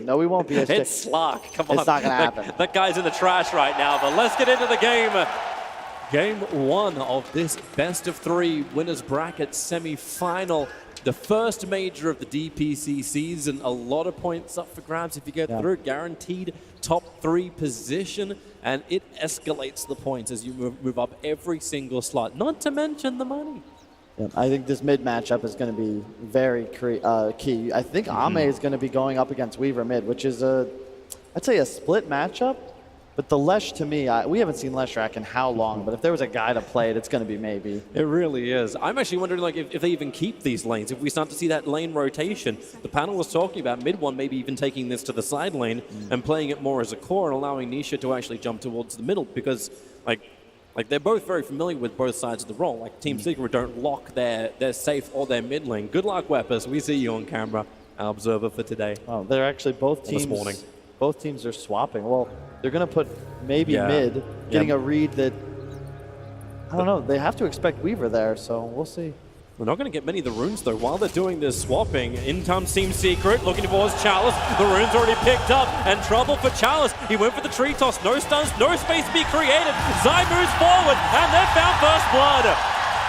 No, we won't be as It's Slark. Come on. It's not going to happen. That guy's in the trash right now, but let's get into the game. Game 1 of this best-of-3 winners bracket semi-final. The first major of the DPC season. A lot of points up for grabs if you get through. Guaranteed top 3 position, and it escalates the points as you move up every single slot, not to mention the money. Yeah, I think this mid matchup is going to be very key. I think Ame is going to be going up against Weaver mid, which is I'd say a split matchup. But the Lesh, to me, we haven't seen Leshrac in how long, but if there was a guy to play it, it's going to be maybe. It really is. I'm actually wondering like if they even keep these lanes, if we start to see that lane rotation. The panel was talking about mid one maybe even taking this to the side lane and playing it more as a core and allowing Nisha to actually jump towards the middle, because like they're both very familiar with both sides of the role. Like Team Secret don't lock their safe or their mid lane. Good luck, Weppers. We see you on camera, our observer for today. Oh, they're actually both teams. This morning. Both teams are swapping. Well, they're going to put maybe mid, getting a read that, I don't know, they have to expect Weaver there, so we'll see. We're not going to get many of the runes, though. While they're doing this swapping, in comes Team Secret, looking towards Chalice. The rune's already picked up, and trouble for Chalice. He went for the tree toss. No stuns, no space to be created. Zai moves forward, and they've found first blood.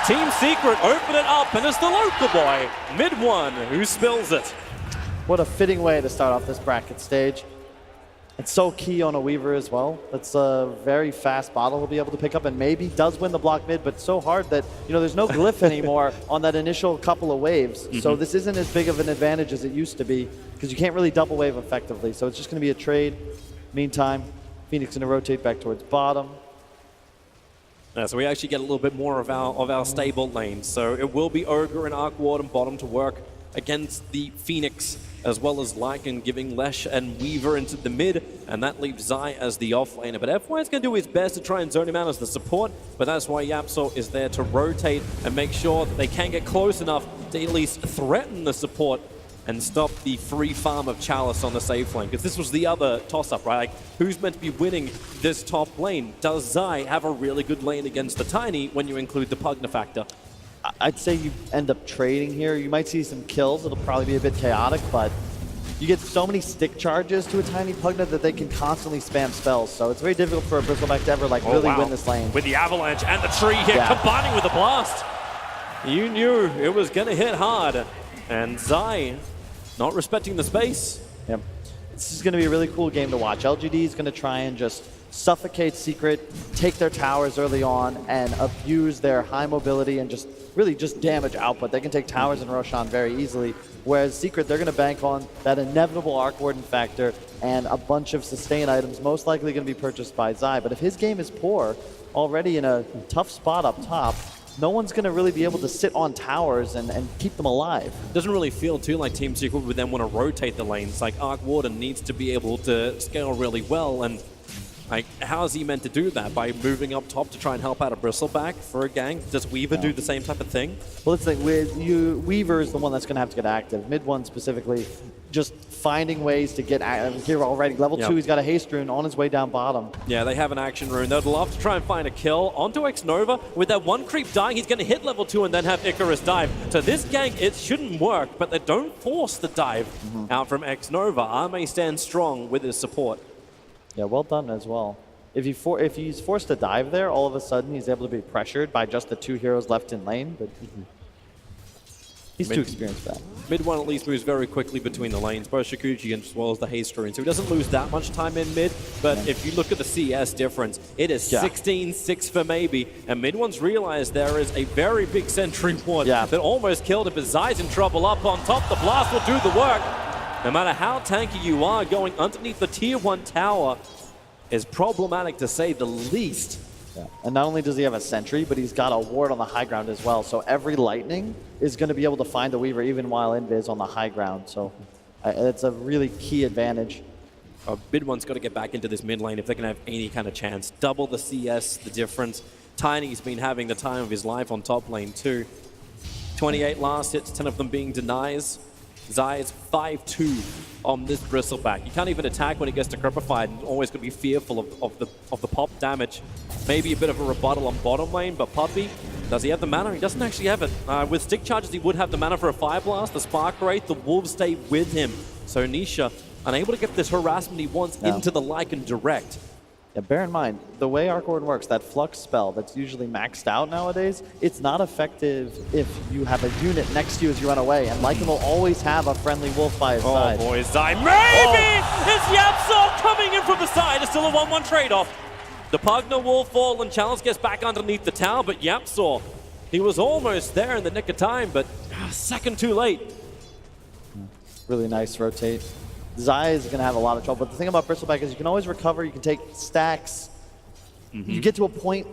Team Secret open it up, and it's the local boy, mid one, who spills it. What a fitting way to start off this bracket stage. It's so key on a Weaver as well. That's a very fast bottle he'll be able to pick up, and maybe does win the block mid, but so hard that, you know, there's no glyph anymore on that initial couple of waves. So this isn't as big of an advantage as it used to be, because you can't really double wave effectively. So it's just going to be a trade. Meantime, Phoenix going to rotate back towards bottom. So we actually get a little bit more of our stable lanes. So it will be Ogre and Arc Warden bottom to work against the Phoenix, as well as Lycan, giving Lesh and Weaver into the mid, and that leaves Zai as the offlaner. But FY is going to do his best to try and zone him out as the support, but that's why Yapso is there to rotate and make sure that they can get close enough to at least threaten the support and stop the free farm of Chalice on the safe lane. Because this was the other toss-up, right? Like, who's meant to be winning this top lane? Does Zai have a really good lane against the Tiny when you include the Pugna factor? I'd say you end up trading here. You might see some kills. It'll probably be a bit chaotic, but you get so many stick charges to a Tiny Pugna that they can constantly spam spells. So it's very difficult for a Bristleback to ever really win this lane. With the avalanche and the tree hit combining with the blast. You knew it was going to hit hard. And Zai not respecting the space. Yep. This is going to be a really cool game to watch. LGD is going to try and just suffocate Secret, take their towers early on, and abuse their high mobility and just really just damage output. They can take towers and Roshan very easily, whereas Secret, they're going to bank on that inevitable Arc Warden factor and a bunch of sustain items, most likely going to be purchased by Zai. But if his game is poor, already in a tough spot up top, no one's going to really be able to sit on towers and keep them alive. Doesn't really feel too like Team Secret would then want to rotate the lanes. Like Arc Warden needs to be able to scale really well, and like, how is he meant to do that? By moving up top to try and help out a Bristleback for a gang? Does Weaver do the same type of thing? Well, it's like with you, Weaver is the one that's going to have to get active. Mid one specifically, just finding ways to get active. Here already, level 2, he's got a haste rune on his way down bottom. Yeah, they have an action rune. They'd love to try and find a kill onto Xnova. With that one creep dying, he's going to hit level 2 and then have Icarus dive. So this gang, it shouldn't work, but they don't force the dive out from Xnova. Ame stands strong with his support. Yeah, well done as well. If he's forced to dive there, all of a sudden he's able to be pressured by just the 2 heroes left in lane, but he's too experienced for that. Mid one at least moves very quickly between the lanes, both Shikuchi as well as the haste rune, so he doesn't lose that much time in mid, but if you look at the CS difference, it is 16-6 for maybe, and mid one's realized there is a very big sentry ward that almost killed it, but Zai's in trouble up on top. The blast will do the work. No matter how tanky you are, going underneath the tier 1 tower is problematic to say the least. Yeah. And not only does he have a sentry, but he's got a ward on the high ground as well. So every lightning is going to be able to find the Weaver even while invis on the high ground. So it's a really key advantage. Mid one's got to get back into this mid lane if they're going to have any kind of chance. Double the CS, the difference. Tiny's been having the time of his life on top lane too. 28 last hits, 10 of them being denies. Zai is 5-2 on this Bristleback. He can't even attack when he gets decrepified, and always going to be fearful of the pop damage. Maybe a bit of a rebuttal on bottom lane, but Puppy, does he have the mana? He doesn't actually have it. With stick charges, he would have the mana for a Fire Blast, the Spark Wraith, the Wolves stay with him. So Nisha unable to get this harassment he wants into the Lycan direct. Yeah, bear in mind, the way Arc Warden works, that Flux spell that's usually maxed out nowadays, it's not effective if you have a unit next to you as you run away, and Lycan will always have a friendly wolf by his side. Oh boy, Zai, maybe! It's Yapsor coming in from the side. It's still a 1-1 trade-off. The Pugna will fall, and Challenge gets back underneath the tower, but Yapsor, he was almost there in the nick of time, but a second too late. Really nice rotate. Zai is going to have a lot of trouble, but the thing about Bristleback is you can always recover, you can take stacks. You get to a point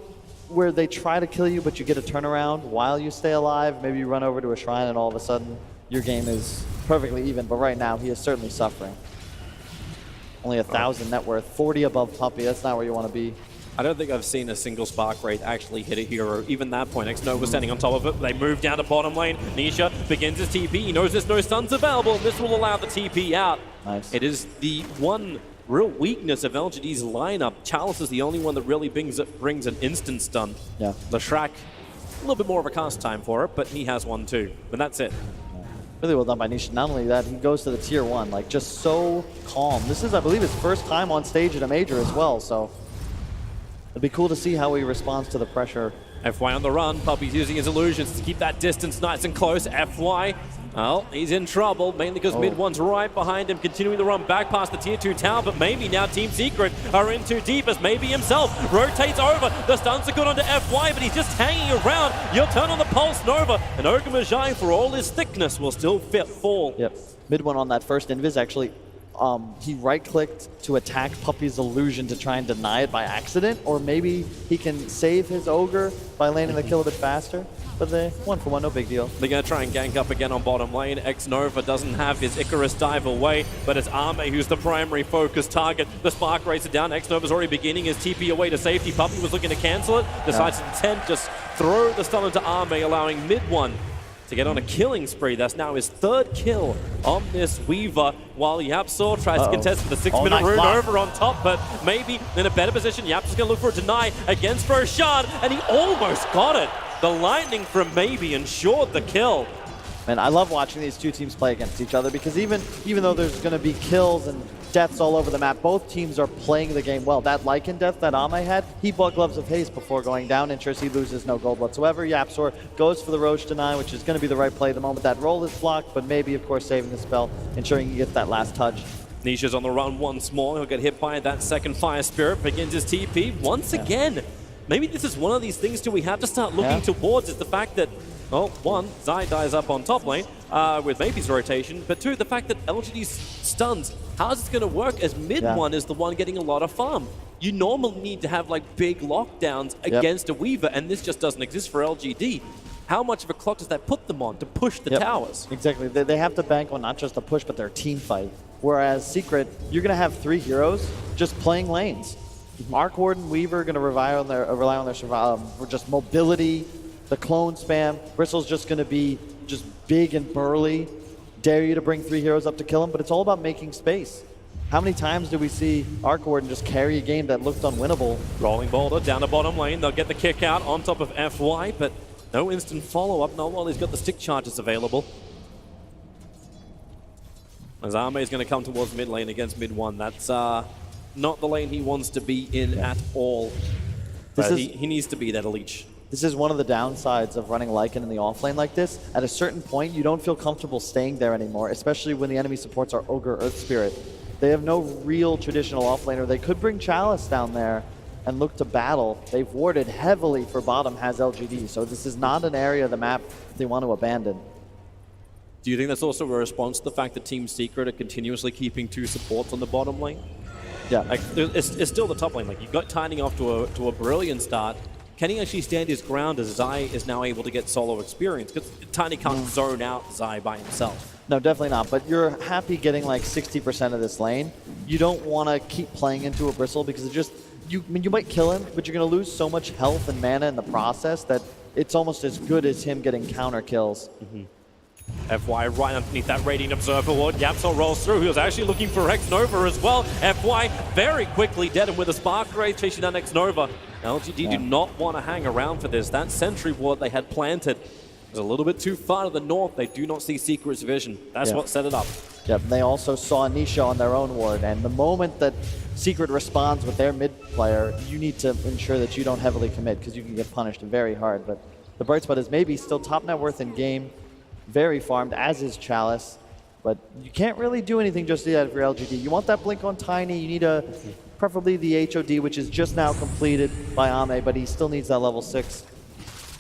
where they try to kill you, but you get a turnaround while you stay alive. Maybe you run over to a shrine and all of a sudden your game is perfectly even, but right now he is certainly suffering. Only 1,000 net worth, 40 above Puppy, that's not where you want to be. I don't think I've seen a single Spark Wraith actually hit a hero. Even that point, X-Nova standing on top of it. They move down to bottom lane. Nisha begins his TP. He knows there's no stuns available, and this will allow the TP out. Nice. It is the one real weakness of LGD's lineup. Chalice is the only one that really brings an instant stun. Yeah. Leshrac, a little bit more of a cast time for it, but he has one too. But that's it. Really well done by Nisha. Not only that, he goes to the tier 1, like just so calm. This is, I believe, his first time on stage at a major as well, so it'd be cool to see how he responds to the pressure. FY on the run. Puppy's using his illusions to keep that distance nice and close. FY, well, he's in trouble, mainly because mid one's right behind him, continuing the run back past the tier 2 tower, but maybe now Team Secret are in too deep as maybe himself rotates over. The stuns are good onto FY, but he's just hanging around. You'll turn on the Pulse Nova, and Ogre Magi, for all his thickness, will still fall. Yep. Mid one on that first invis actually, he right-clicked to attack Puppy's illusion to try and deny it by accident, or maybe he can save his Ogre by landing the kill a bit faster. But they 1-for-1, no big deal. They're going to try and gank up again on bottom lane. X-Nova doesn't have his Icarus dive away, but it's Ame who's the primary focus target. The Spark Wraiths are down. X-Nova's already beginning his TP away to safety. Puppy was looking to cancel it. Decides to attempt, just throw the stun into Ame, allowing mid one to get on a killing spree. That's now his 3rd kill on this Weaver, while Yapsor tries to contest with a 6-minute rune over on top, but maybe in a better position. Yapsor's going to look for a deny against Roshan, and he almost got it. The lightning from maybe ensured the kill. Man, I love watching these two teams play against each other because even though there's going to be kills and deaths all over the map, both teams are playing the game well. That Lycan death that Ame had, he bought Gloves of Haste before going down. Interest, he loses no gold whatsoever. Yapsor goes for the Roche deny, which is going to be the right play the moment that roll is blocked, but maybe, of course, saving the spell, ensuring he gets that last touch. Nisha's on the run once more. He'll get hit by that second Fire Spirit, begins his TP once again. Maybe this is one of these things too we have to start looking towards, is the fact that, well, one, Zai dies up on top lane with maybe's rotation, but two, the fact that LGD's stuns, how's it going to work as mid one is the one getting a lot of farm? You normally need to have like big lockdowns against a Weaver, and this just doesn't exist for LGD. How much of a clock does that put them on to push the towers? Exactly. They have to bank on not just a push, but their team fight. Whereas Secret, you're going to have 3 heroes just playing lanes. Arc Warden, Weaver are going to rely on their survival, just mobility, the clone spam. Bristle's just going to be just big and burly, dare you to bring 3 heroes up to kill him, but it's all about making space. How many times do we see Arc Warden just carry a game that looked unwinnable? Rolling Boulder down to bottom lane. They'll get the kick out on top of FY, but no instant follow-up. Not while he's got the stick charges available. As Ame is going to come towards mid lane against mid one. That's not the lane he wants to be in at all. He needs to be that Leech. This is one of the downsides of running Lycan in the offlane like this. At a certain point, you don't feel comfortable staying there anymore, especially when the enemy supports are Ogre Earth Spirit. They have no real traditional offlaner. They could bring Chalice down there and look to battle. They've warded heavily for bottom has LGD, so this is not an area of the map they want to abandon. Do you think that's also a response to the fact that Team Secret are continuously keeping 2 supports on the bottom lane? Yeah. Like, it's still the top lane. Like, you got Tiny off to a brilliant start. Can he actually stand his ground as Zai is now able to get solo experience? Because Tiny can't zone out Zai by himself. No, definitely not. But you're happy getting like 60% of this lane. You don't want to keep playing into a Bristle because it just, you might kill him, but you're going to lose so much health and mana in the process that it's almost as good as him getting counter kills. FY right underneath that Radiant Observer ward. Yapsor rolls through. He was actually looking for X-Nova as well. FY very quickly dead, and with a Spark Ray chasing down X-Nova. LGD do not want to hang around for this. That Sentry ward they had planted was a little bit too far to the north. They do not see Secret's vision. That's what set it up. Yep, and they also saw Nisha on their own ward, and the moment that Secret responds with their mid player, you need to ensure that you don't heavily commit because you can get punished very hard. But the bright spot is maybe still top net worth in game, very farmed, as is Chalice, but you can't really do anything just yet for LGD. You want that blink on Tiny, you need preferably the HOD, which is just now completed by Ame, but he still needs that level 6.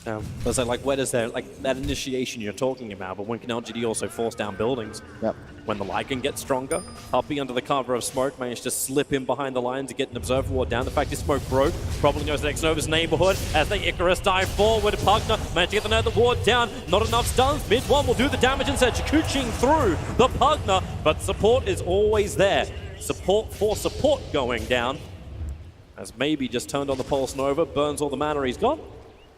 So like, where does that initiation you're talking about, but when can LGD also force down buildings? Yep. When the Lycan gets stronger, Puppey under the cover of smoke managed to slip in behind the line to get an observer ward down. The fact his smoke broke, probably goes to Xnova's neighborhood as the Icarus dive forward. Pugna managed to get another ward down, not enough stuns. Mid one will do the damage instead, Chikuching through the Pugna, but support is always there. Support for support going down, as maybe just turned on the Pulse Nova, burns all the mana he's got.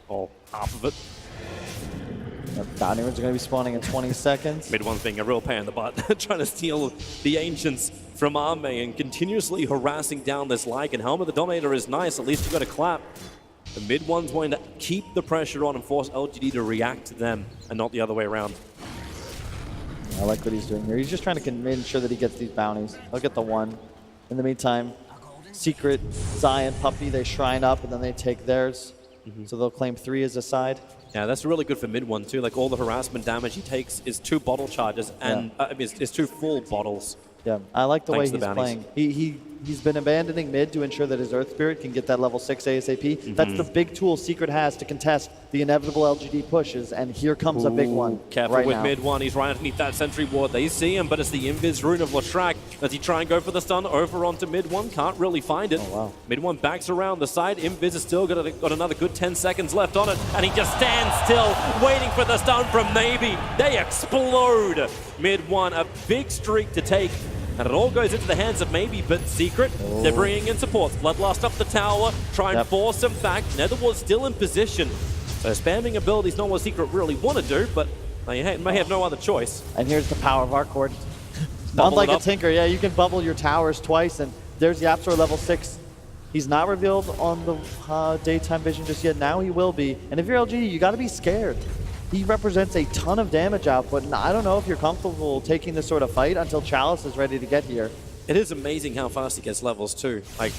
Or half of it. Bounty runes are going to be spawning in 20 seconds. Mid one thing, a real pain in the butt, trying to steal the Ancients from Ame and continuously harassing down this Lycan. Helm of the Dominator is nice, at least you got a clap. The mid one's going to keep the pressure on and force LGD to react to them and not the other way around. I like what he's doing here. He's just trying to ensure that he gets these bounties. He'll get the one. In the meantime, Secret, Zion, Puppey, they shrine up and then they take theirs. So they'll claim 3 as a side. Yeah, that's really good for mid one too. Like all the harassment damage he takes is 2 bottle charges and is 2 full bottles. Yeah, I like the way he's bounties. playing. He's been abandoning mid to ensure that his Earth Spirit can get that level 6 ASAP. That's the big tool Secret has to contest the inevitable LGD pushes, and here comes a big one. Careful right with now. mid one, he's right underneath that sentry ward. They see him, but it's the Invis rune of Lashrak. Does he try and go for the stun over onto mid one? Can't really find it. Oh, wow. Mid one backs around the side. Invis has still got another good 10 seconds left on it, and he just stands still, waiting for the stun from Maybe. They explode. Mid one, a big streak to take. And it all goes into the hands of Maybe, but Secret, they're bringing in supports. Bloodlust up the tower, try and force him back. Netherward's still in position. So spamming abilities not what Secret really want to do, but they may have no other choice. And here's the power of Arcord. Unlike a Tinker, yeah, you can bubble your towers twice, and there's Yapzor level 6. He's not revealed on the daytime vision just yet. Now he will be. And if you're LGD, you got to be scared. He represents a ton of damage output, and I don't know if you're comfortable taking this sort of fight until Chalice is ready to get here. It is amazing how fast he gets levels too. Like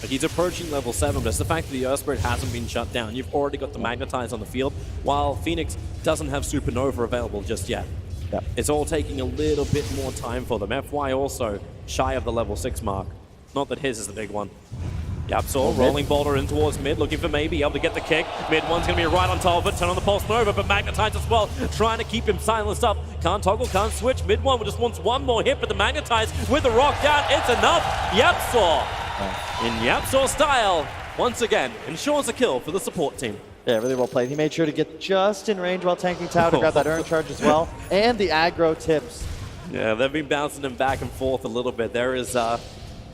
he's approaching level 7, but it's the fact that the Earth Spirit hasn't been shut down. You've already got the Magnetize on the field, while Phoenix doesn't have Supernova available just yet. Yep. It's all taking a little bit more time for them. FY also shy of the level 6 mark. Not that his is the big one. Yapzor rolling boulder in towards mid, looking for maybe able to get the kick. Mid one's going to be right on top of it, turn on the Pulse Nova, but Magnetize as well, trying to keep him silenced up. Can't toggle, can't switch. Mid one just wants one more hit, but the Magnetize with the rock down, it's enough. Yapzor, in Yapzor style, once again, ensures a kill for the support team. Yeah, really well played. He made sure to get just in range while tanking tower to grab that Urn Charge as well, and the aggro tips. Yeah, they've been bouncing him back and forth a little bit. There is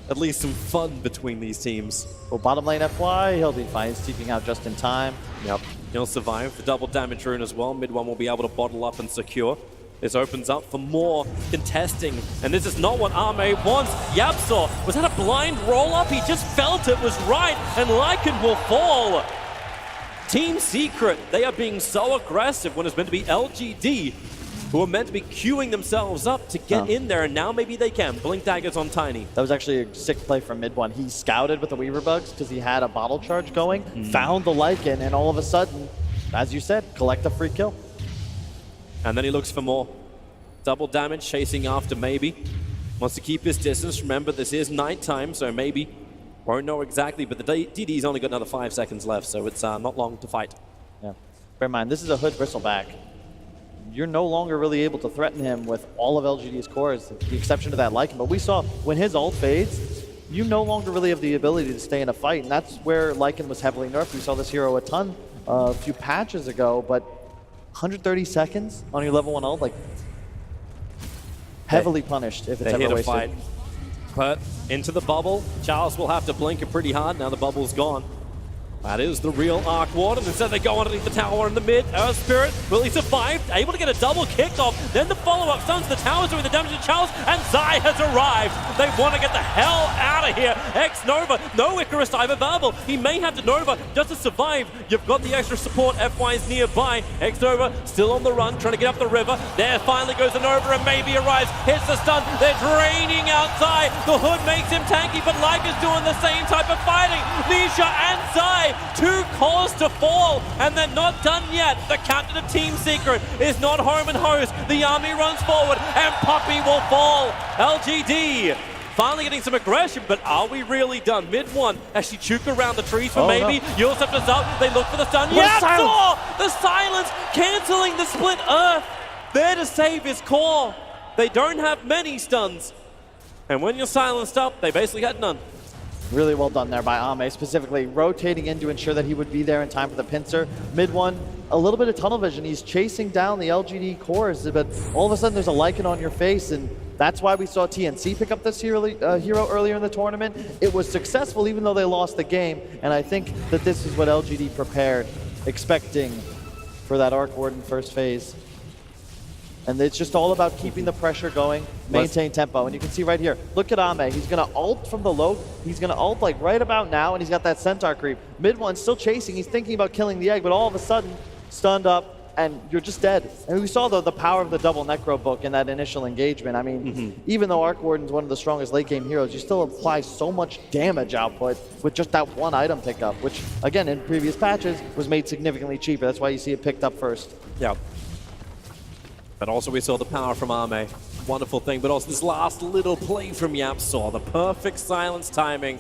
at least some fun between these teams. Well, bottom lane FY, he'll be fine. He's keeping out just in time. Yep, he'll survive the double damage rune as well. Mid one will be able to bottle up and secure. This opens up for more contesting, and this is not what Ame wants. Yapzor, was that a blind roll-up? He just felt it was right, and Lycan will fall. Team Secret, they are being so aggressive when it's meant to be LGD, who are meant to be queuing themselves up to get in there, and now maybe they can. Blink daggers on Tiny. That was actually a sick play from mid one. He scouted with the Weaver Bugs because he had a bottle charge going, found the Lycan, and all of a sudden, as you said, collect a free kill. And then he looks for more. Double damage, chasing after Maybe. Wants to keep his distance. Remember, this is nighttime, so Maybe won't know exactly, but the DD's only got another 5 seconds left, so it's not long to fight. Yeah. Bear in mind, this is a Hood Bristleback. You're no longer really able to threaten him with all of LGD's cores, the exception to that Lycan. But we saw when his ult fades, you no longer really have the ability to stay in a fight, and that's where Lycan was heavily nerfed. We saw this hero a ton a few patches ago, but 130 seconds on your level 1 ult, like heavily punished if it's ever wasted. Fight. But into the bubble, Charles will have to blink it pretty hard now the bubble's gone. That is the real Arc Ward, and instead they go underneath the tower in the mid. Earth Spirit, will he survive? Able to get a double kick off, then the follow-up stuns the towers doing the damage to Charles, and Zai has arrived. They want to get the hell out of here. X-Nova, no Icarus Diver Verbal. He may have to Nova just to survive. You've got the extra support. FY is nearby. X-Nova still on the run, trying to get up the river. There finally goes the Nova and maybe arrives. Hits the stun. They're draining outside. The Hood makes him tanky, but Like is doing the same type of fighting. Nisha and Zai, 2 cores to fall, and they're not done yet. The captain of Team Secret is not home and host. The army runs forward, and Puppey will fall. LGD finally getting some aggression, but are we really done? Mid one, actually juke around the trees for maybe. No. Yulsef is up, they look for the stun. What Yes, silence. the silence, canceling the split earth. There to save his core. They don't have many stuns. And when you're silenced up, they basically had none. Really well done there by Ame, specifically rotating in to ensure that he would be there in time for the pincer. Mid one, a little bit of tunnel vision. He's chasing down the LGD cores, but all of a sudden there's a Lycan on your face, and that's why we saw TNC pick up this hero earlier in the tournament. It was successful even though they lost the game, and I think that this is what LGD prepared, expecting for that Arc Warden first phase. And it's just all about keeping the pressure going, maintain tempo. And you can see right here, look at Ame. He's going to ult from the low. He's going to ult like right about now, and he's got that Centaur creep. Mid one still chasing. He's thinking about killing the egg, but all of a sudden, stunned up, and you're just dead. And we saw the power of the double Necro book in that initial engagement. I mean, even though Arc Warden's one of the strongest late game heroes, you still apply so much damage output with just that one item pickup, which, again, in previous patches, was made significantly cheaper. That's why you see it picked up first. Yeah. But also we saw the power from Ame. Wonderful thing, but also this last little play from YapzOr, the perfect silence timing.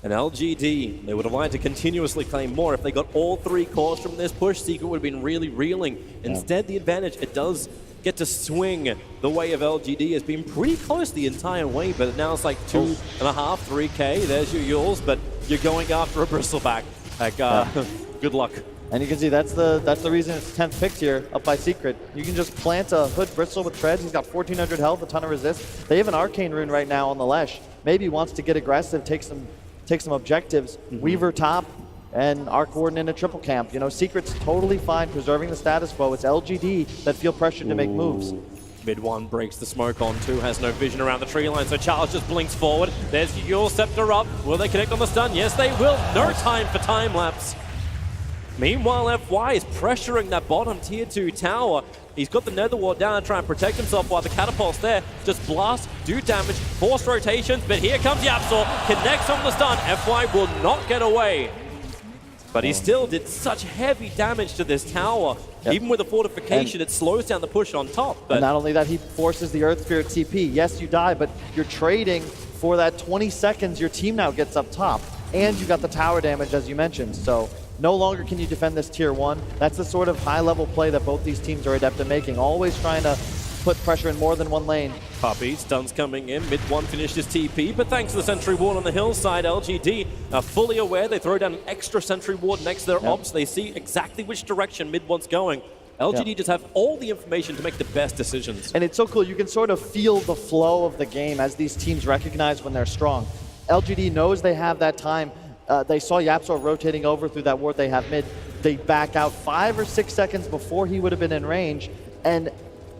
And LGD, they would have liked to continuously claim more. If they got all 3 cores from this push, Secret would have been really reeling. Instead, the advantage, it does get to swing the way of LGD. Has been pretty close the entire way, but now it's like 2.5, 3K. There's your Yules, but you're going after a bristleback. Like, good luck. And you can see that's the reason it's 10th picked here, up by Secret. You can just plant a Hood Bristle with treads. He's got 1,400 health, a ton of resist. They have an Arcane Rune right now on the Lesh. Maybe wants to get aggressive, take some objectives. Weaver top and Arc Warden in a triple camp. You know, Secret's totally fine preserving the status quo. It's LGD that feel pressured to make moves. Mid one breaks the smoke on 2, has no vision around the tree line, so Charles just blinks forward. There's Yule Scepter up. Will they connect on the stun? Yes, they will. No time for time lapse. Meanwhile, FY is pressuring that bottom tier 2 tower. He's got the Nether Ward down and try and protect himself while the catapult's there. Just blast, do damage, force rotations, but here comes YapzOr, connects on the stun. FY will not get away. But he still did such heavy damage to this tower. Even with the fortification, it slows down the push on top. But and not only that, he forces the Earth Spirit TP. Yes, you die, but you're trading for that 20 seconds your team now gets up top. And you got the tower damage, as you mentioned. So no longer can you defend this tier 1. That's the sort of high-level play that both these teams are adept at making. Always trying to put pressure in more than one lane. Puppey, stuns coming in. Mid one finished his TP, but thanks to the sentry ward on the hillside, LGD are fully aware. They throw down an extra sentry ward next to their ops. They see exactly which direction mid one's going. LGD just have all the information to make the best decisions. And it's so cool. You can sort of feel the flow of the game as these teams recognize when they're strong. LGD knows they have that time. They saw YapzOr rotating over through that ward they have mid. They back out 5 or 6 seconds before he would have been in range. And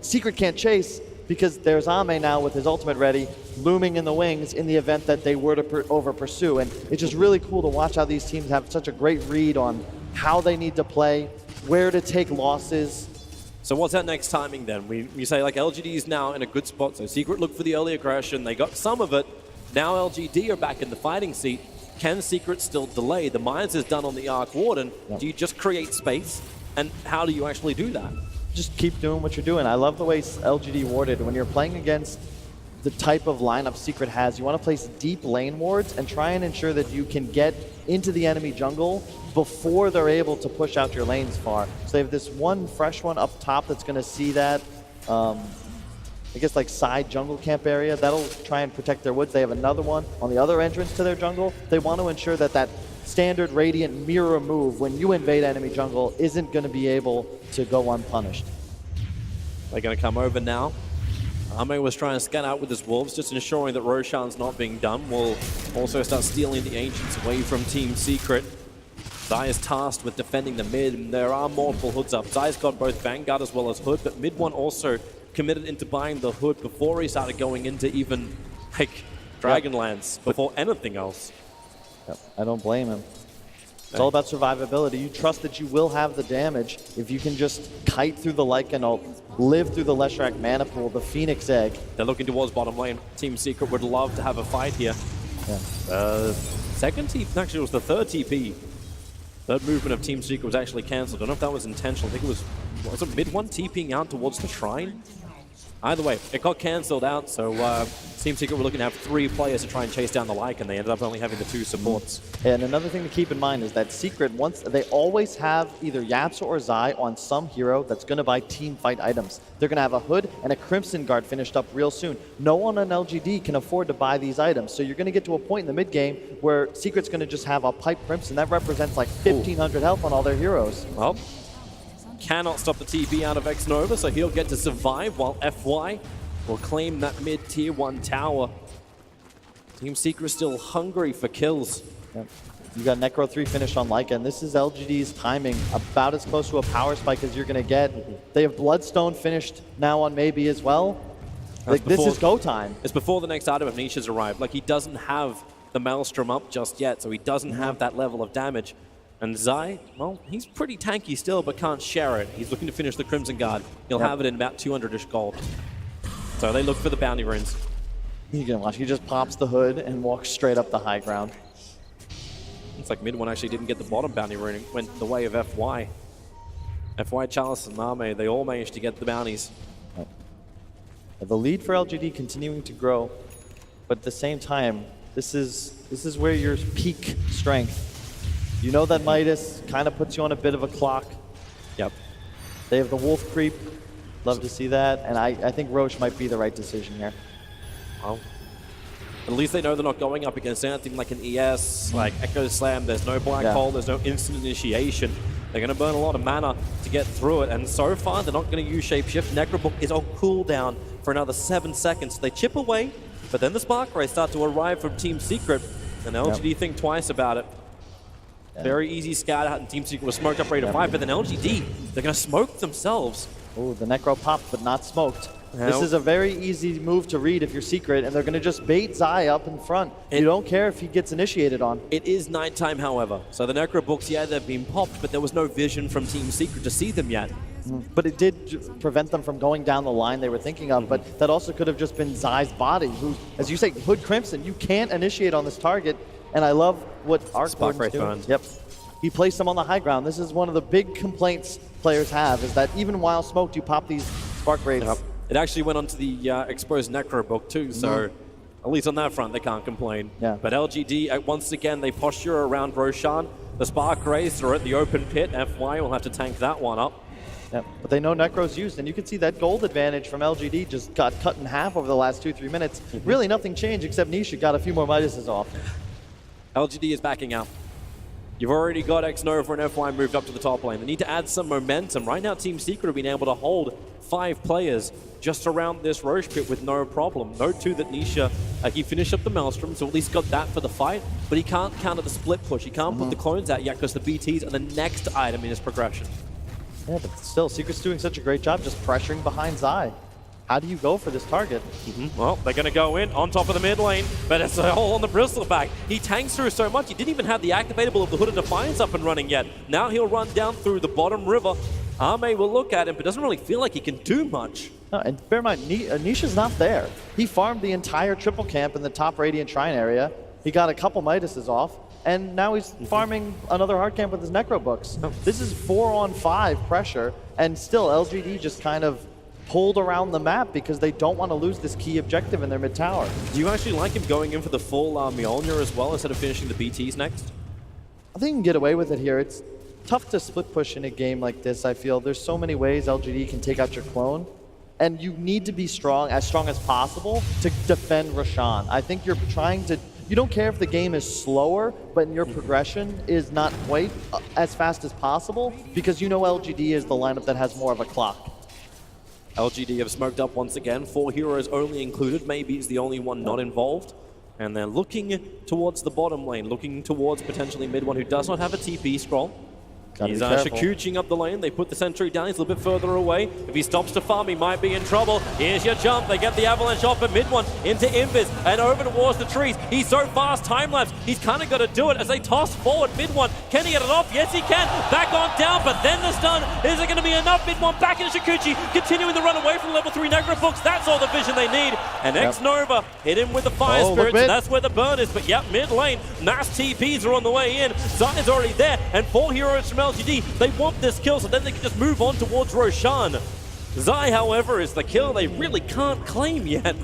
Secret can't chase because there's Ame now with his ultimate ready, looming in the wings in the event that they were to over-pursue. And it's just really cool to watch how these teams have such a great read on how they need to play, where to take losses. So what's that next timing then? We say like LGD is now in a good spot. So Secret looked for the early aggression. They got some of it. Now LGD are back in the fighting seat. Can Secret still delay? The Mines is done on the Arc Warden. Do you just create space? And how do you actually do that? Just keep doing what you're doing. I love the way LGD warded. When you're playing against the type of lineup Secret has, you want to place deep lane wards and try and ensure that you can get into the enemy jungle before they're able to push out your lanes far. So they have this one fresh one up top that's going to see that, I guess, like side jungle camp area. That'll try and protect their woods. They have another one on the other entrance to their jungle. They want to ensure that that standard Radiant mirror move when you invade enemy jungle isn't going to be able to go unpunished. They're going to come over now. Ame was trying to scan out with his wolves, just ensuring that Roshan's not being done. Will also start stealing the Ancients away from Team Secret. Zai is tasked with defending the mid, and there are multiple hoods up. Zai's got both Vanguard as well as Hood, but mid one also committed into buying the Hood before he started going into even like Dragonlance before anything else. Yep. I don't blame him. It's all about survivability. You trust that you will have the damage if you can just kite through the Lycan ult, live through the Leshrac mana pool, the Phoenix Egg. They're looking towards bottom lane. Team Secret would love to have a fight here. Yeah. Second TP, actually it was the third TP. Third movement of Team Secret was actually cancelled. I don't know if that was intentional. I think it was it mid one TPing out towards the shrine? Either way, it got cancelled out, so Team Secret were looking to have 3 players to try and chase down the Lycan, and they ended up only having the 2 supports. And another thing to keep in mind is that Secret, once they always have either Yapsa or Zai on some hero that's going to buy team fight items. They're going to have a Hood and a Crimson Guard finished up real soon. No one on LGD can afford to buy these items, so you're going to get to a point in the mid game where Secret's going to just have a Pipe Crimson. That represents like 1,500 health on all their heroes. Well, cannot stop the TP out of X-Nova, so he'll get to survive while FY will claim that mid tier 1 tower. Team Secret still hungry for kills. Yep. You got Necro 3 finished on Lycan. This is LGD's timing, about as close to a power spike as you're going to get. They have Bloodstone finished now on Maybe as well. Like, this is go time. It's before the next item of Nisha's arrived. Like, he doesn't have the Maelstrom up just yet, so he doesn't have that level of damage. And Zai, well, he's pretty tanky still, but can't share it. He's looking to finish the Crimson Guard. He'll have it in about 200-ish gold. So they look for the bounty runes. You can watch. He just pops the hood and walks straight up the high ground. It's like mid one actually didn't get the bottom bounty rune. It went the way of FY. FY, Chalice, and Name, they all managed to get the bounties. The lead for LGD continuing to grow, but at the same time, this is where your peak strength. You know that Midas kind of puts you on a bit of a clock. Yep. They have the Wolf Creep. Love to see that. And I think Roche might be the right decision here. Well, at least they know they're not going up against anything like an ES, like Echo Slam. There's no Black Hole. There's no instant initiation. They're going to burn a lot of mana to get through it. And so far, they're not going to use Shapeshift. Necrobook is on cooldown for another 7 seconds. They chip away, but then the Spark Rays start to arrive from Team Secret. And LGD think twice about it. Very easy scout out, and Team Secret was smoked up ready to fight, but then LGD, they're going to smoke themselves. Oh, the Necro popped, but not smoked. This is a very easy move to read if you're Secret, and they're going to just bait Zai up in front. You don't care if he gets initiated on. It is nighttime, however. So the Necro books, yeah, they've been popped, but there was no vision from Team Secret to see them yet. But it did prevent them from going down the line they were thinking of, but that also could have just been Zai's body, who, as you say, Hood Crimson, you can't initiate on this target. And I love what Spark Ray doing. Yep. He placed him on the high ground. This is one of the big complaints players have, is that even while smoked, you pop these Spark Rays. Yep. It actually went onto the exposed Necro book too, so at least on that front, they can't complain. Yeah. But LGD, once again, they posture around Roshan. The Spark Rays are at the open pit. FY will have to tank that one up. Yep. But they know Necro's used, and you can see that gold advantage from LGD just got cut in half over the last 2-3 minutes. Really nothing changed except Nisha got a few more Midases off. LGD is backing out. You've already got X-Nova and FY moved up to the top lane. They need to add some momentum. Right now, Team Secret have been able to hold 5 players just around this Roche pit with no problem. Note too that Nisha, he finished up the Maelstrom, so at least got that for the fight, but he can't counter the split push. He can't put the clones out yet because the BTs are the next item in his progression. Yeah, but still, Secret's doing such a great job just pressuring behind Zai. How do you go for this target? Well, they're going to go in on top of the mid lane, but it's all on the Bristleback. He tanks through so much, he didn't even have the activatable of the Hood of Defiance up and running yet. Now he'll run down through the bottom river. Ame will look at him, but doesn't really feel like he can do much. No, and bear in mind, Nisha's not there. He farmed the entire triple camp in the top Radiant Shrine area. He got a couple Midases off, and now he's farming another hard camp with his Necro books. This is 4-on-5 pressure, and still LGD just kind of pulled around the map because they don't want to lose this key objective in their mid tower. Do you actually like him going in for the full Mjolnir as well instead of finishing the BTs next? I think you can get away with it here. It's tough to split push in a game like this, I feel. There's so many ways LGD can take out your clone, and you need to be strong as possible to defend Roshan. I think you're trying to, you don't care if the game is slower, but your progression is not quite as fast as possible because you know LGD is the lineup that has more of a clock. LGD have smoked up once again. 4 heroes only included. Maybe is the only one not involved. And they're looking towards the bottom lane, looking towards potentially mid one who does not have a TP scroll. He's Shikuching up the lane. They put the sentry down. He's a little bit further away. If he stops to farm, he might be in trouble. Here's your jump. They get the avalanche off at mid one into Invis and over towards the trees. He's so fast, time lapse. He's kind of got to do it as they toss forward mid one. Can he get it off? Yes, he can. Back on down, but then the stun. Is it going to be enough? Mid one back into Shikuchi, continuing the run away from level 3 Necro Books. That's all the vision they need. And X-Nova hit him with the Fire Spirits, and that's where the burn is. But yep, mid lane, mass TPs are on the way in. Zai's already there, and 4 heroes from LGD. They want this kill, so then they can just move on towards Roshan. Zai, however, is the kill they really can't claim yet.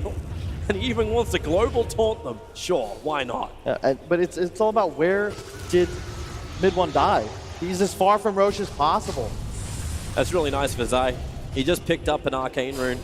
And he even wants to global taunt them. Sure, why not? But it's all about where did mid one die. He's as far from Roche as possible. That's really nice for Zai. He just picked up an Arcane Rune.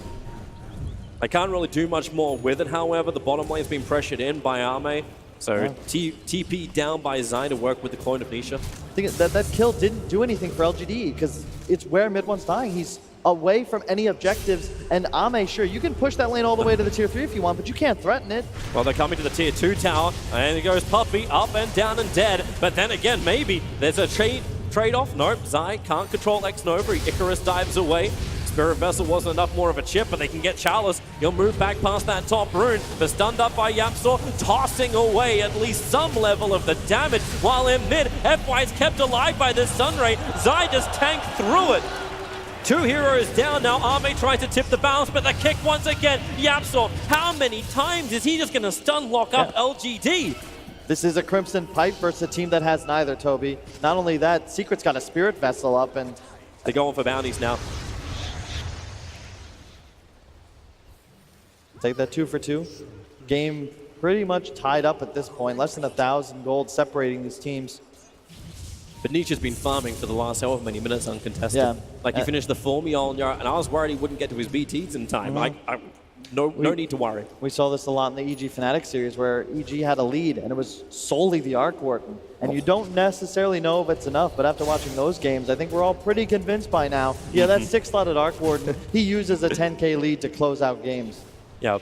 I can't really do much more with it, however. The bottom lane's been pressured in by Ame. So TP down by Zai to work with the Clone of Nisha. I think that kill didn't do anything for LGD because it's where mid one's dying. He's away from any objectives, and Ame, sure, you can push that lane all the way to the tier 3 if you want, but you can't threaten it. Well, they're coming to the tier 2 tower, and it goes Puppey up and down and dead. But then again, maybe there's a trade-off. Nope, Zai can't control X-Nova. Icarus dives away. Spirit Vessel wasn't enough more of a chip, but they can get Chalice. He'll move back past that top rune, but stunned up by Yapsor, tossing away at least some level of the damage, while in mid, FY is kept alive by this Sunray. Zai just tanked through it. 2 heroes down now. Ame tries to tip the balance, but the kick once again. Yapsor, how many times is he just going to stun lock up LGD? This is a Crimson Pipe versus a team that has neither, Toby. Not only that, Secret's got a Spirit Vessel up, and they're going for bounties now. Take that 2 for 2. Game pretty much tied up at this point. Less than 1,000 gold separating these teams. But Nisha's been farming for the last however many minutes uncontested. Yeah. Like, he finished the full Mjolnir, and I was worried he wouldn't get to his BTs in time. No need to worry. We saw this a lot in the EG Fnatic series where EG had a lead, and it was solely the Arc Warden. And you don't necessarily know if it's enough, but after watching those games, I think we're all pretty convinced by now. Yeah, that 6-slotted Arc Warden, he uses a 10k lead to close out games. Yeah.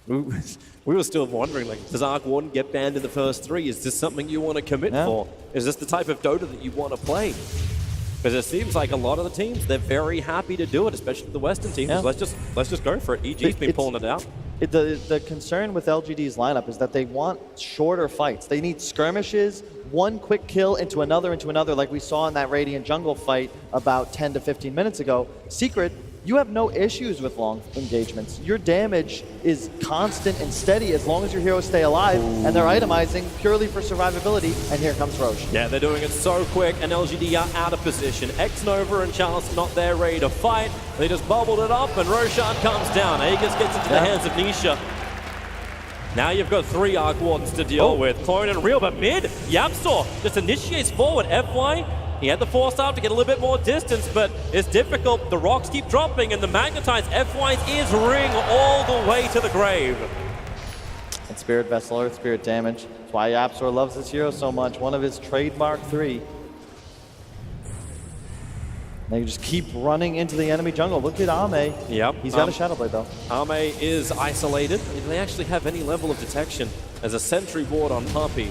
We were still wondering, like, does Arc Warden get banned in the first 3? Is this something you want to commit for? Is this the type of Dota that you want to play? Because it seems like a lot of the teams, they're very happy to do it, especially the Western teams. Yeah. Let's just go for it. EG's been pulling it out. The concern with LGD's lineup is that they want shorter fights. They need skirmishes, one quick kill into another, like we saw in that Radiant Jungle fight about 10 to 15 minutes ago. Secret, you have no issues with long engagements. Your damage is constant and steady as long as your heroes stay alive, and they're itemizing purely for survivability, and here comes Roche. Yeah, they're doing it so quick, and LGD are out of position. X-Nova and Chalice not there ready to fight. They just bubbled it up, and Roshan comes down. Aegis gets into the hands of Nisha. Now you've got 3 Arc Wardens to deal with. Clone and Real, but mid, Yapsor just initiates forward. FY, he had the force up to get a little bit more distance, but it's difficult. The rocks keep dropping, and the Magnetized FY's ears ring all the way to the grave. And Spirit Vessel, Earth Spirit damage. That's why Yapsor loves this hero so much. One of his trademark 3. They just keep running into the enemy jungle. Look at Ame. Yep. He's got a Shadow Blade, though. Ame is isolated. Do they actually have any level of detection? There's a sentry ward on Puppey.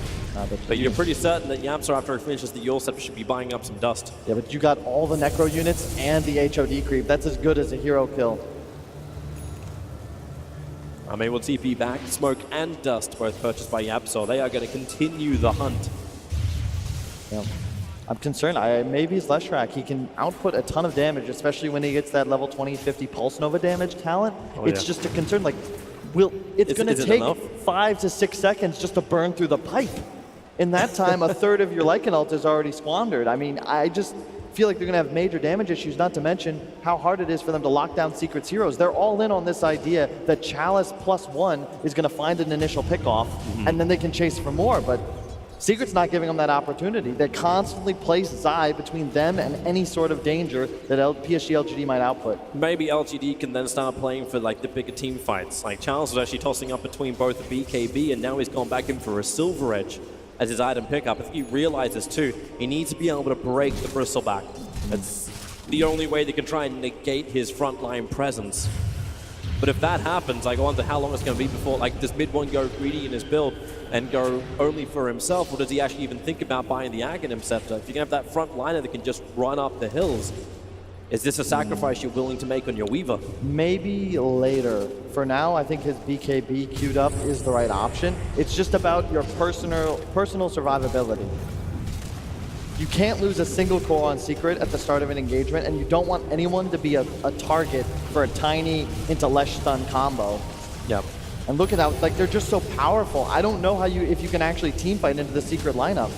But you're pretty certain that Yapsor, after he finishes the Yule Scepter, should be buying up some dust. Yeah, but you got all the Necro units and the HOD creep. That's as good as a hero kill. Ame will TP back. Smoke and dust, both purchased by Yapsor. They are going to continue the hunt. Yeah. I'm concerned. Maybe he's Leshrac. He can output a ton of damage, especially when he gets that level 20, 50 Pulse Nova damage talent. It's just a concern. Like, it's going to take 5 to 6 seconds just to burn through the pipe. In that time, a third of your Lycan ult is already squandered. I mean, I just feel like they're going to have major damage issues, not to mention how hard it is for them to lock down Secret's heroes. They're all in on this idea that Chalice +1 is going to find an initial pickoff, and then they can chase for more. But Secret's not giving them that opportunity. They constantly place Zai between them and any sort of danger that PSG.LGD might output. Maybe LGD can then start playing for like the bigger team fights. Like Charles was actually tossing up between both the BKB, and now he's gone back in for a Silver Edge as his item pickup. If he realizes too, he needs to be able to break the Bristleback. That's the only way they can try and negate his frontline presence. But if that happens, I wonder how long it's going to be before, like, does mid one go greedy in his build and go only for himself, or does he actually even think about buying the Aghanim Scepter? If you can have that front liner that can just run up the hills, is this a sacrifice you're willing to make on your Weaver? Maybe later. For now, I think his BKB queued up is the right option. It's just about your personal survivability. You can't lose a single core on Secret at the start of an engagement, and you don't want anyone to be a target for a tiny into Lesh stun combo. Yep. And look at how, like, they're just so powerful. I don't know if you can actually team fight into the Secret lineup.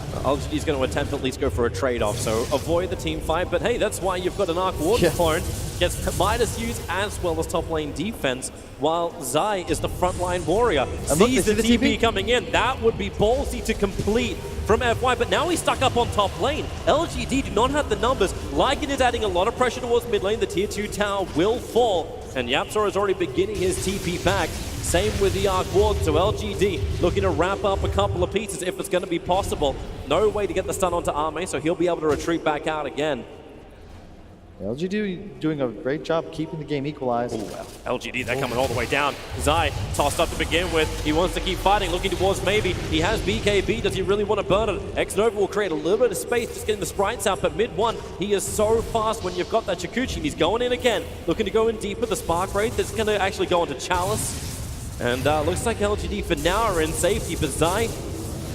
He's going to attempt to at least go for a trade-off, so avoid the team fight. But hey, that's why you've got an Arc Warden clone. Gets Midas use as well as top lane defense, while Zai is the frontline warrior. And look, sees the TP coming in. That would be ballsy to complete from FY, but now he's stuck up on top lane. LGD do not have the numbers. Lycan is adding a lot of pressure towards mid lane. The tier 2 tower will fall, and Yapzor is already beginning his TP back. Same with the Arc Ward, so LGD looking to wrap up a couple of pieces if it's going to be possible. No way to get the stun onto Arme, so he'll be able to retreat back out again. LGD doing a great job keeping the game equalized. LGD, they're coming all the way down. Zai tossed up to begin with. He wants to keep fighting, looking towards maybe. He has BKB. Does he really want to burn it? X-Nova will create a little bit of space, just getting the sprites out, but mid one, he is so fast when you've got that Chikuchi. He's going in again, looking to go in deeper. The Spark Raid that's going to actually go into Chalice. And looks like LGD for now are in safety, but Zai,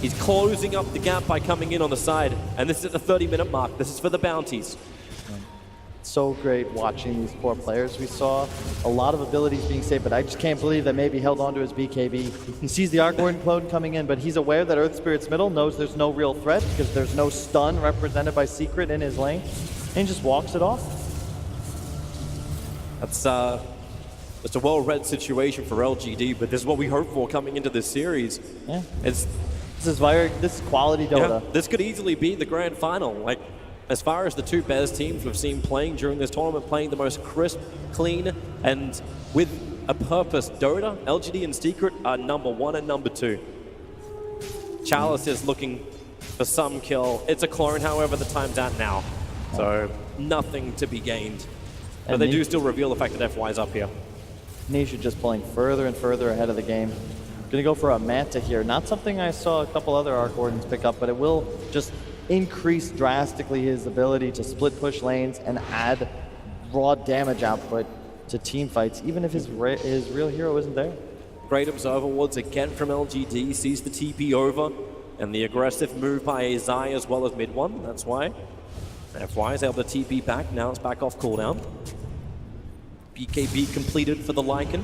he's closing up the gap by coming in on the side. And this is at the 30-minute mark. This is for the bounties. So great watching these core players. We saw a lot of abilities being saved, but I just can't believe that maybe held on to his BKB. He sees the Arc Warden clone coming in, but he's aware that Earth Spirit's middle, knows there's no real threat because there's no stun represented by Secret in his lane, and he just walks it off. That's it's a well-read situation for LGD, but this is what we hope for coming into this series. Yeah. This is quality Dota. Yeah, this could easily be the grand final. Like, as far as the two best teams we've seen playing during this tournament, playing the most crisp, clean, and with a purpose Dota, LGD and Secret are #1 and #2. Chalice is looking for some kill. It's a clone, however, the time's out now. So nothing to be gained. But And they do still reveal the fact that FY is up here. Nisha just pulling further and further ahead of the game. Gonna go for a Manta here. Not something I saw a couple other Arc Wardens pick up, but it will just increase drastically his ability to split push lanes and add raw damage output to team fights, even if his real hero isn't there. Great observer wards again from LGD, sees the TP over, and the aggressive move by Zai as well as mid one. That's why FY is able to TP back. Now it's back off cooldown. BKB completed for the Lycan.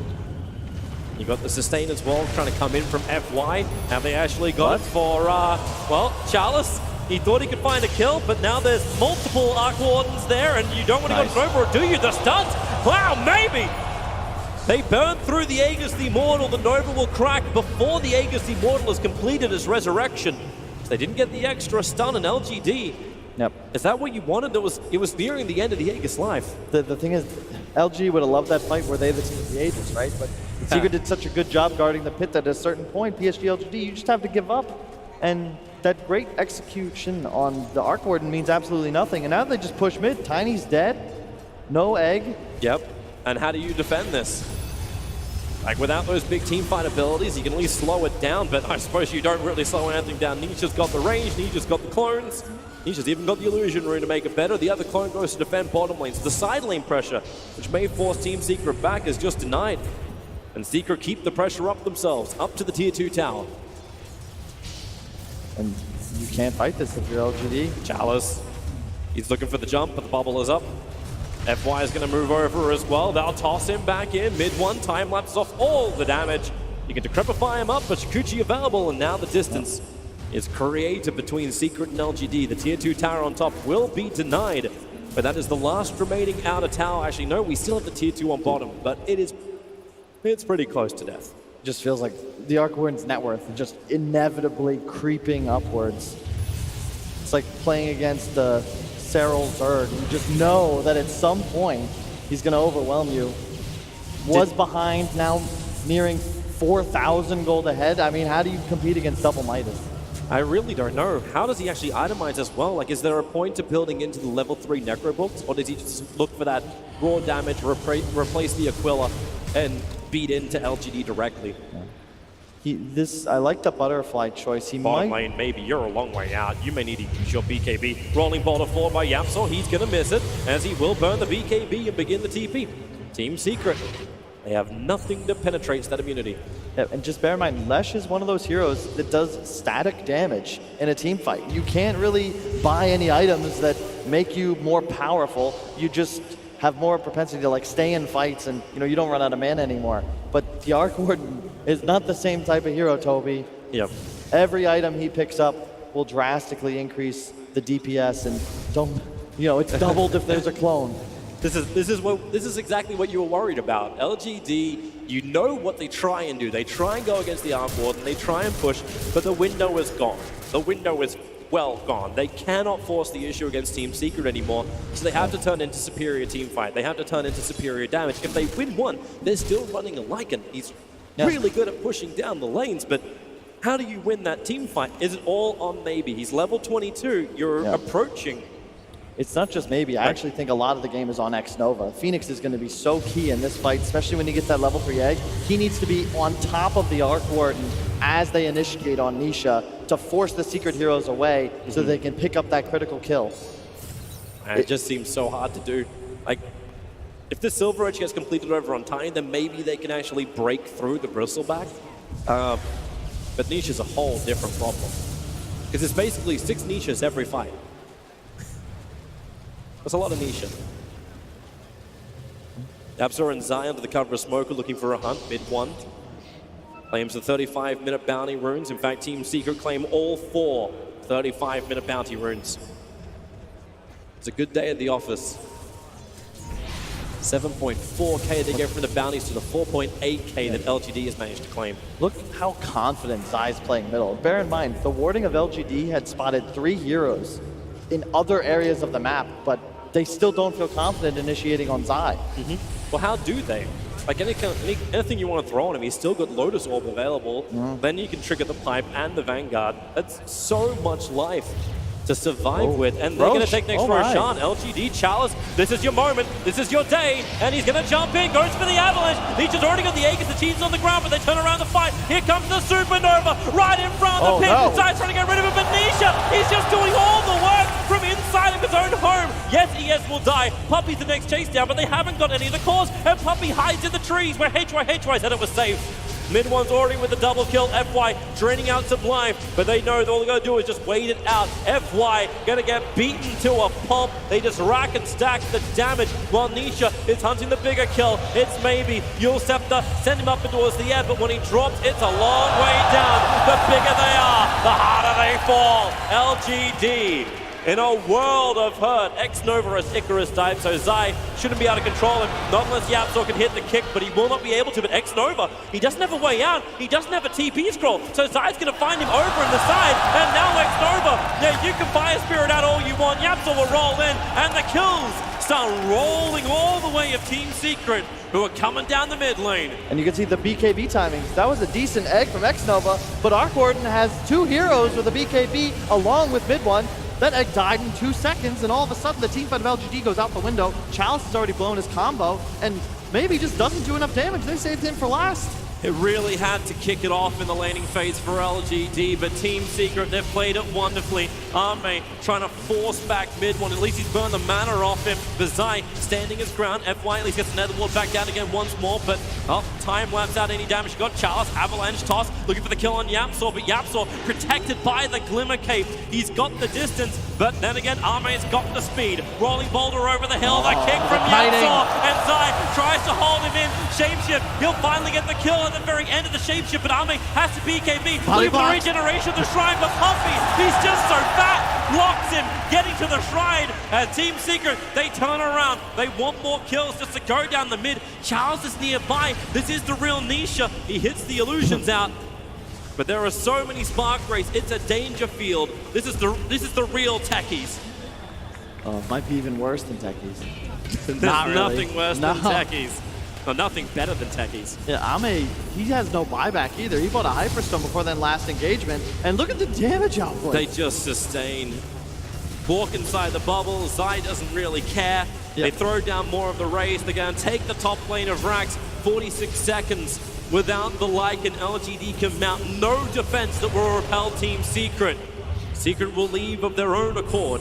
You got the sustain as well, trying to come in from FY. Have they actually got it for, well, Chalice? He thought he could find a kill, but now there's multiple Arc Wardens there, and you don't want to go over, or do you? The stuns? Wow, maybe! They burn through the Aegis the Immortal. The Nova will crack before the Aegis the Immortal has completed his resurrection. So they didn't get the extra stun in LGD. Yep. Is that what you wanted? It was nearing the end of the Aegis life. The thing is, LG would have loved that fight where they the team of the Aegis, right? But Secret did such a good job guarding the pit that at a certain point, PSG.LGD, you just have to give up. And that great execution on the Arc Warden means absolutely nothing. And now they just push mid. Tiny's dead. No egg. Yep. And how do you defend this? Like, without those big team fight abilities, you can at least slow it down, but I suppose you don't really slow anything down. Nisha's got the range, Nisha's got the clones. Nisha's even got the illusion rune to make it better. The other clone goes to defend bottom lanes. The side lane pressure, which may force Team Secret back, is just denied. And Secret keep the pressure up themselves, up to the tier 2 tower. And you can't fight this if you're LGD. Chalice, he's looking for the jump, but the bubble is up. FY is going to move over as well. They'll toss him back in. Mid one, time lapse off all the damage. You can decrepify him up, but Chikuchi available, and now the distance is created between Secret and LGD. The tier 2 tower on top will be denied, but that is the last remaining outer tower. Actually, no, we still have the tier 2 on bottom, but it's pretty close to death. Just feels like the Arc Warden's net worth is just inevitably creeping upwards. It's like playing against the Serral Zerg. You just know that at some point he's going to overwhelm you. Was behind, now nearing 4,000 gold ahead. I mean, how do you compete against double Midas? I really don't know. How does he actually itemize as well? Like, is there a point to building into the level 3 Necro books, or does he just look for that raw damage, replace the Aquila, and beat into LGD directly. I like the butterfly choice. He Bottom might. lane, maybe. You're a long way out. You may need to use your BKB. Rolling boulder forward by Yapsor. He's going to miss it, as he will burn the BKB and begin the TP. Team Secret. They have nothing to penetrate that immunity. Yeah, and just bear in mind, Lesh is one of those heroes that does static damage in a team fight. You can't really buy any items that make you more powerful. You just have more propensity to like stay in fights, and you don't run out of mana anymore. But the Arc Warden is not the same type of hero, Toby. Yep. Every item he picks up will drastically increase the DPS, and it's doubled if there's a clone. This is exactly what you were worried about. LGD, you know what they try and do. They try and go against the Arc Warden, they try and push, but the window is gone. The window is well gone. They cannot force the issue against Team Secret anymore, so they have to turn into superior team fight. They have to turn into superior damage. If they win one, they're still running a Lycan. He's really good at pushing down the lanes, but how do you win that team fight? Is it all on maybe? He's level 22. You're approaching. It's not just maybe. I actually think a lot of the game is on X-Nova. Phoenix is going to be so key in this fight, especially when he gets that level 3 egg. He needs to be on top of the Arc Warden as they initiate on Nisha to force the secret heroes away so they can pick up that critical kill. And it just seems so hard to do. Like, if the Silver Edge gets completed over on time, then maybe they can actually break through the Bristleback. But Nisha's a whole different problem. Because it's basically 6 Nishas every fight. That's a lot of Nisha. Yapsor and Zai under the cover of Smoker looking for a hunt, mid-1. Claims the 35-minute bounty runes. In fact, Team Secret claim all 4 35-minute bounty runes. It's a good day at the office. 7.4k they get from the bounties to the 4.8k that LGD has managed to claim. Look how confident Zai's playing middle. Bear in mind, the warding of LGD had spotted 3 heroes in other areas of the map, but they still don't feel confident initiating on Zai. Well, how do they? Like anything you want to throw on him, he's still got Lotus Orb available. Then you can trigger the Pipe and the Vanguard. That's so much life to survive with. And they're going to take next Roshan. LGD, Chalice, this is your moment. This is your day. And he's going to jump in, goes for the Avalanche. Nietzsche's already got the Aegis, the Cheats on the ground, but they turn around the fight. Here comes the Supernova right in front of the pit. Zai's trying to get rid of it, but Nisha, he's just doing all the work from inside of his own home. Yes, ES will die. Puppy's the next chase down, but they haven't got any of the cores. And Puppy hides in the trees where HY said it was safe. Mid-1's already with the double kill. FY draining out Sublime, but they know that all they're going to do is just wait it out. FY going to get beaten to a pulp. They just rack and stack the damage while Nisha is hunting the bigger kill. It's maybe Yule Scepter, send him up towards the air, but when he drops, it's a long way down. The bigger they are, the harder they fall. LGD in a world of hurt. X-Nova as Icarus dive, so Zai shouldn't be able to control him. Not unless Yapsor can hit the kick, but he will not be able to. But X-Nova, he doesn't have a way out. He doesn't have a TP scroll, so Zai's going to find him over in the side. And now X-Nova, yeah, you can Fire Spirit out all you want. Yapsor will roll in, and the kills start rolling all the way of Team Secret, who are coming down the mid lane. And you can see the BKB timings. That was a decent egg from X-Nova, but Arc Warden has 2 heroes with a BKB along with mid-1. That egg died in 2 seconds, and all of a sudden the teamfight of LGD goes out the window. Chalice has already blown his combo, and maybe just doesn't do enough damage. They saved him for last. It really had to kick it off in the laning phase for LGD, but Team Secret, they've played it wonderfully. Arme trying to force back mid-1. At least he's burned the mana off him. Zai standing his ground. FY at least gets the Netherward back down again once more, but time lapse out any damage. Got Chalice, Avalanche toss, looking for the kill on Yapsor, but Yapsor protected by the Glimmer Cape. He's got the distance, but then again, Arme's got the speed. Rolling boulder over the hill, the kick from Yapsor, and Zai tries to hold him in. Shapeshift, he'll finally get the kill at the very end of the Shapeshift, but Arme has to BKB. Looking for the regeneration of the Shrine, but Puppy, he's just so fat, blocks him, getting to the Shrine. And Team Secret, they turn around. They want more kills just to go down the mid. Charles is nearby. This is the real Nisha. He hits the illusions out. But there are so many Spark Rays. It's a danger field. This is the real techies. Oh, it might be even worse than techies. There's nothing worse than techies. No, nothing better than techies. Yeah, Ame, he has no buyback either. He bought a Hyperstone before that last engagement, and look at the damage output. They just sustain. Walk inside the bubble. Zai doesn't really care. They throw down more of the Rays. They're going to take the top lane of Rax. 46 seconds without the Lycan. LGD can mount no defense that will repel Team Secret. Secret will leave of their own accord.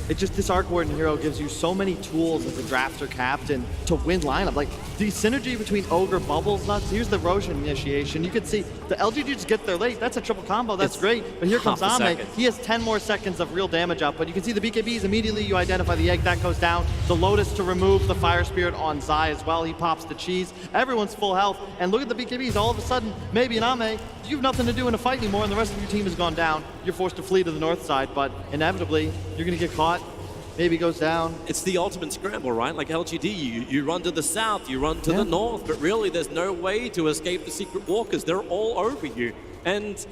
It just, this Arc Warden hero gives you so many tools as a drafter captain to win lineup. Like, the synergy between Ogre, Bubbles, Nuts, here's the Roshan initiation. You can see the LGD just get there late. That's a triple combo, that's great. But here comes Ame. He has 10 more seconds of real damage output. You can see the BKBs, immediately you identify the egg, that goes down. The Lotus to remove the Fire Spirit on Zai as well. He pops the cheese. Everyone's full health. And look at the BKBs, all of a sudden, maybe an Ame, you have nothing to do in a fight anymore and the rest of your team has gone down. You're forced to flee to the north side, but inevitably, you're gonna get caught. Maybe goes down. It's the ultimate scramble, right? Like LGD, you run to the south, you run to the north, but really there's no way to escape the Secret Walkers. They're all over you. And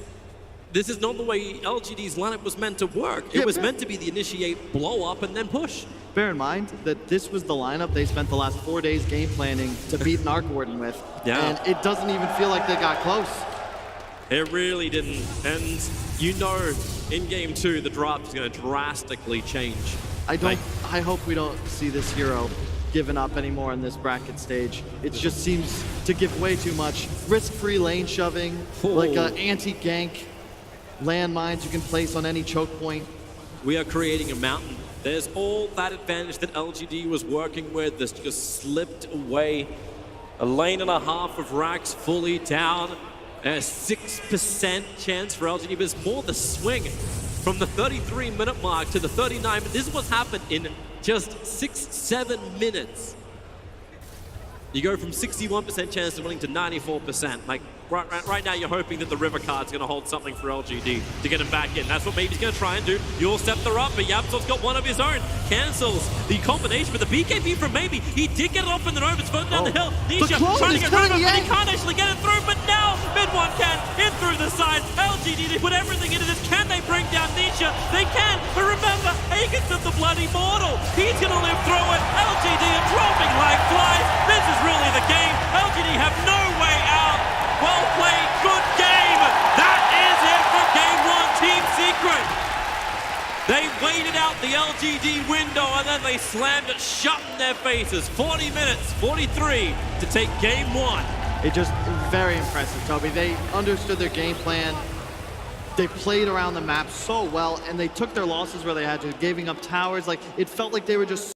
this is not the way LGD's lineup was meant to work. It was meant to be the initiate, blow up, and then push. Bear in mind that this was the lineup they spent the last 4 days game planning to beat an Arc Warden with. And it doesn't even feel like they got close. It really didn't. And you know, in game 2, the draft is going to drastically change. I hope we don't see this hero given up anymore in this bracket stage. It just seems to give way too much. Risk-free lane shoving, like anti-gank landmines you can place on any choke point. We are creating a mountain. There's all that advantage that LGD was working with that's just slipped away. A lane and a half of racks fully down. A 6% chance for LGD, but it's more the swing. From the 33-minute mark to the 39, but this is what's happened in just 6-7 minutes. You go from 61% chance of winning to 94%. Like, right now you're hoping that the River card's going to hold something for LGD to get him back in. That's what maybe he's going to try and do. You'll step the up, but Yapsov's got one of his own. Cancels the combination, but the BKB from maybe. He did get it off in the Nova. It's further down the hill. Nisha trying to get rid of it, but he can't actually get it through. But now, mid-one can. In through the side. LGD, they put everything into this. Can they bring down Nisha? They can, but remember, Aegis of the bloody mortal. He's going to live through it. LGD are dropping like flies. This is really the game. LGD have no way out. Well played, good game. That is it for game 1, Team Secret. They waited out the LGD window and then they slammed it shut in their faces. 40 minutes, 43 to take game 1. It just, very impressive, Toby. They understood their game plan. They played around the map so well and they took their losses where they had to, giving up towers. Like, it felt like they were just